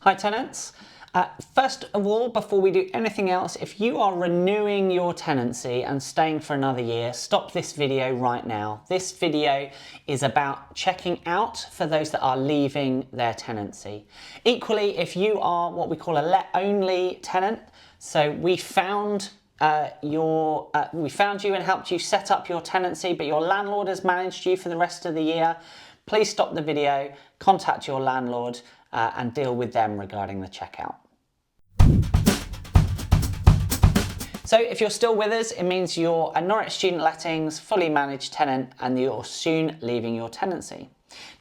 Hi tenants. First of all, before we do anything else, if you are renewing your tenancy and staying for another year, stop this video right now. This video is about checking out for those that are leaving their tenancy. Equally, if you are what we call a let-only tenant, so we found you and helped you set up your tenancy, but your landlord has managed you for the rest of the year, please stop the video, contact your landlord and deal with them regarding the checkout. So if you're still with us, it means you're a Norwich Student Lettings fully managed tenant and you're soon leaving your tenancy.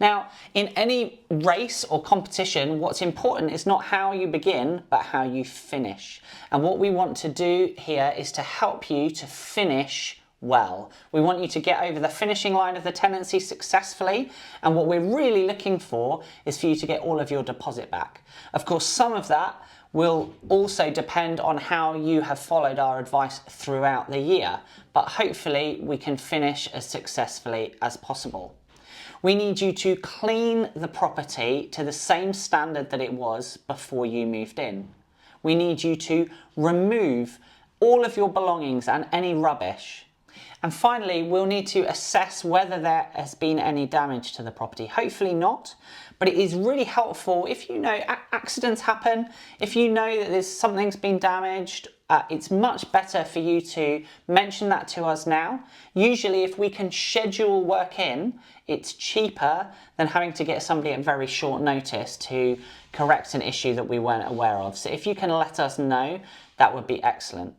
Now, in any race or competition, what's important is not how you begin, but how you finish. And what we want to do here is to help you to finish well. We want you to get over the finishing line of the tenancy successfully, and what we're really looking for is for you to get all of your deposit back. Of course, some of that will also depend on how you have followed our advice throughout the year, but hopefully we can finish as successfully as possible. We need you to clean the property to the same standard that it was before you moved in. We need you to remove all of your belongings and any rubbish. And finally, we'll need to assess whether there has been any damage to the property. Hopefully not, but it is really helpful if you know accidents happen, if you know that something's been damaged, it's much better for you to mention that to us now. Usually if we can schedule work in, it's cheaper than having to get somebody at very short notice to correct an issue that we weren't aware of. So if you can let us know, that would be excellent.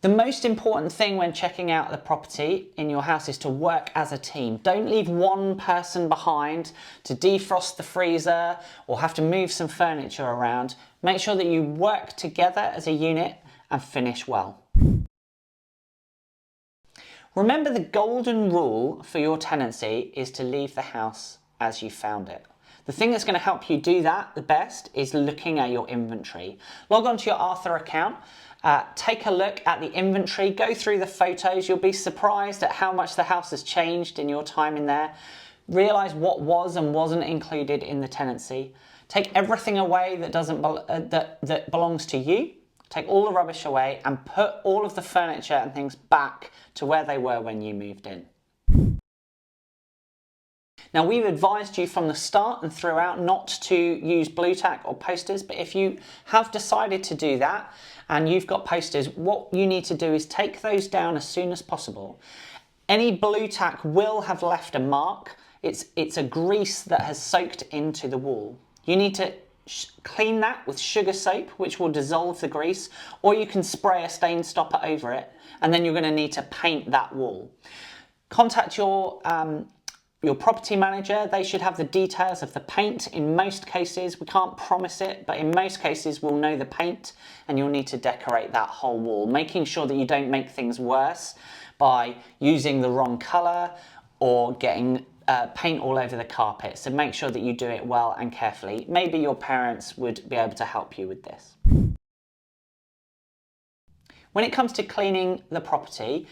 The most important thing when checking out the property in your house is to work as a team. Don't leave one person behind to defrost the freezer or have to move some furniture around. Make sure that you work together as a unit and finish well. Remember, the golden rule for your tenancy is to leave the house as you found it. The thing that's going to help you do that the best is looking at your inventory. Log on to your Arthur account, take a look at the inventory, go through the photos. You'll be surprised at how much the house has changed in your time in there. Realise what was and wasn't included in the tenancy. Take everything away that that belongs to you. Take all the rubbish away and put all of the furniture and things back to where they were when you moved in. Now, we've advised you from the start and throughout not to use blue tack or posters, but if you have decided to do that and you've got posters, what you need to do is take those down as soon as possible. Any blue tack will have left a mark. It's a grease that has soaked into the wall. You need to clean that with sugar soap, which will dissolve the grease, or you can spray a stain stopper over it, and then you're going to need to paint that wall. Contact your property manager. They should have the details of the paint. In most cases, we can't promise it, but in most cases we'll know the paint and you'll need to decorate that whole wall, making sure that you don't make things worse by using the wrong colour or getting paint all over the carpet. So make sure that you do it well and carefully. Maybe your parents would be able to help you with this. When it comes to cleaning the property,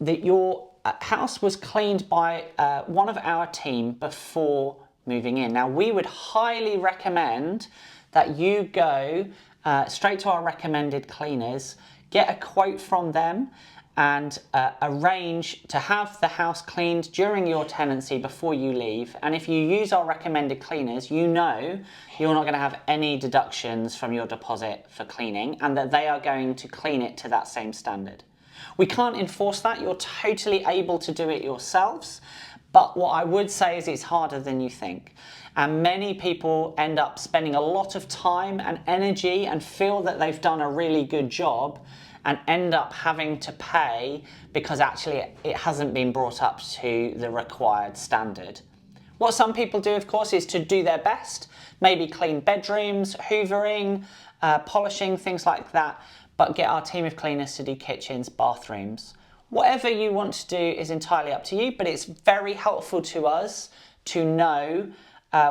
your house was cleaned by one of our team before moving in. Now, we would highly recommend that you go straight to our recommended cleaners, get a quote from them and arrange to have the house cleaned during your tenancy before you leave. And if you use our recommended cleaners, you know you're not going to have any deductions from your deposit for cleaning and that they are going to clean it to that same standard. We can't enforce that. You're totally able to do it yourselves. But what I would say is it's harder than you think. And many people end up spending a lot of time and energy and feel that they've done a really good job and end up having to pay because actually it hasn't been brought up to the required standard. What some people do, of course, is to do their best, maybe clean bedrooms, hoovering, polishing, things like that, but get our team of cleaners to do kitchens, bathrooms. Whatever you want to do is entirely up to you, but it's very helpful to us to know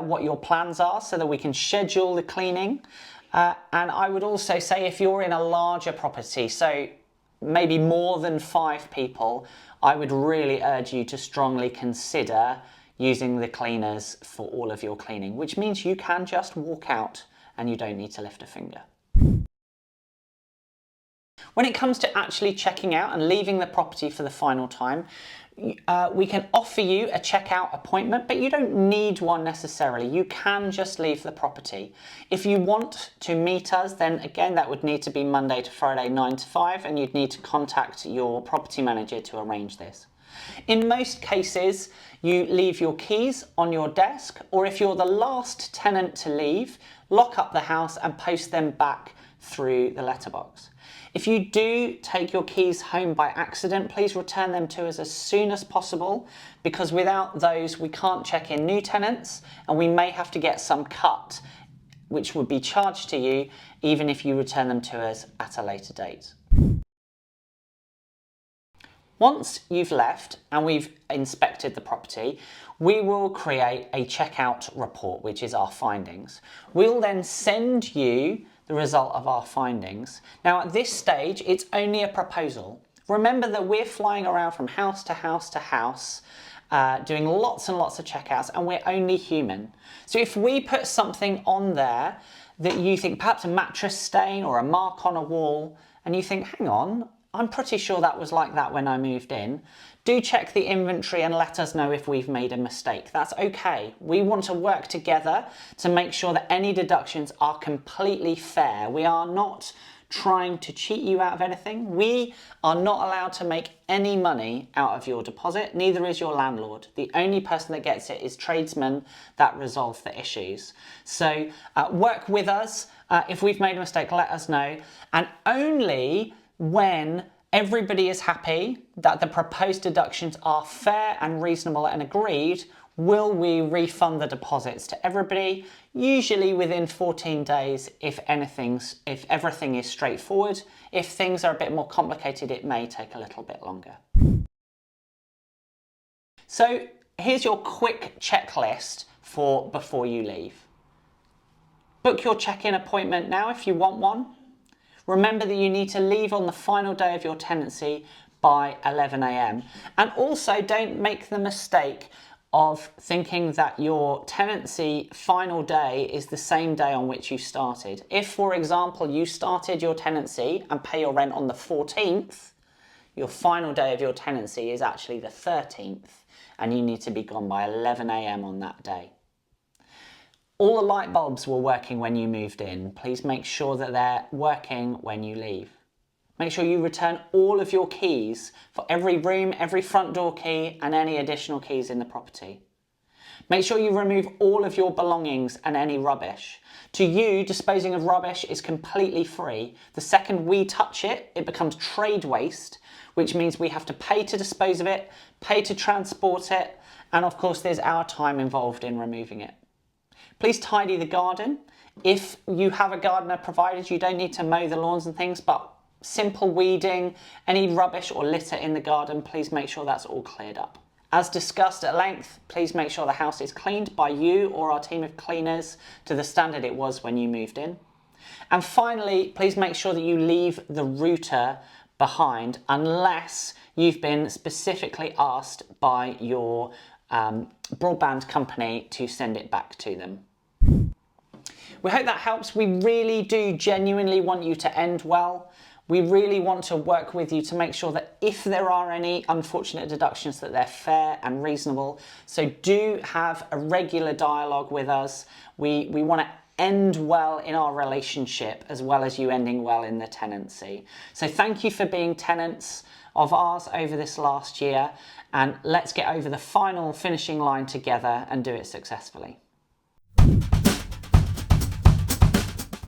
what your plans are so that we can schedule the cleaning. And I would also say if you're in a larger property, so maybe more than 5 people, I would really urge you to strongly consider using the cleaners for all of your cleaning, which means you can just walk out and you don't need to lift a finger. When it comes to actually checking out and leaving the property for the final time, we can offer you a checkout appointment, but you don't need one necessarily. You can just leave the property. If you want to meet us, then again, that would need to be Monday to Friday, 9 to 5, and you'd need to contact your property manager to arrange this. In most cases, you leave your keys on your desk, or if you're the last tenant to leave, lock up the house and post them back through the letterbox. If you do take your keys home by accident, please return them to us as soon as possible, because without those we can't check in new tenants and we may have to get some cut, which would be charged to you even if you return them to us at a later date. Once you've left and we've inspected the property, we will create a checkout report, which is our findings. We'll then send you the result of our findings. Now at this stage, it's only a proposal. Remember that we're flying around from house to house to house, doing lots and lots of checkouts, and we're only human. So if we put something on there that you think, perhaps a mattress stain or a mark on a wall, and you think, hang on, I'm pretty sure that was like that when I moved in, do check the inventory and let us know if we've made a mistake. That's okay. We want to work together to make sure that any deductions are completely fair. We are not trying to cheat you out of anything. We are not allowed to make any money out of your deposit, neither is your landlord. The only person that gets it is tradesmen that resolve the issues. So work with us. If we've made a mistake, let us know. And only when everybody is happy that the proposed deductions are fair and reasonable and agreed, will we refund the deposits to everybody, usually within 14 days if everything is straightforward. If things are a bit more complicated, it may take a little bit longer. So here's your quick checklist for before you leave. Book your check-in appointment now if you want one. Remember that you need to leave on the final day of your tenancy by 11 AM. And also don't make the mistake of thinking that your tenancy final day is the same day on which you started. If, for example, you started your tenancy and pay your rent on the 14th, your final day of your tenancy is actually the 13th, and you need to be gone by 11 AM on that day. All the light bulbs were working when you moved in. Please make sure that they're working when you leave. Make sure you return all of your keys for every room, every front door key, and any additional keys in the property. Make sure you remove all of your belongings and any rubbish. To you, disposing of rubbish is completely free. The second we touch it, it becomes trade waste, which means we have to pay to dispose of it, pay to transport it, and of course there's our time involved in removing it. Please tidy the garden. If you have a gardener provided, you don't need to mow the lawns and things, but simple weeding, any rubbish or litter in the garden, please make sure that's all cleared up. As discussed at length, please make sure the house is cleaned by you or our team of cleaners to the standard it was when you moved in. And finally, please make sure that you leave the router behind unless you've been specifically asked by your broadband company to send it back to them. We hope that helps. We really do genuinely want you to end well. We really want to work with you to make sure that if there are any unfortunate deductions, that they're fair and reasonable. So do have a regular dialogue with us. We want to end well in our relationship as well as you ending well in the tenancy. So thank you for being tenants of ours over this last year, and let's get over the final finishing line together and do it successfully.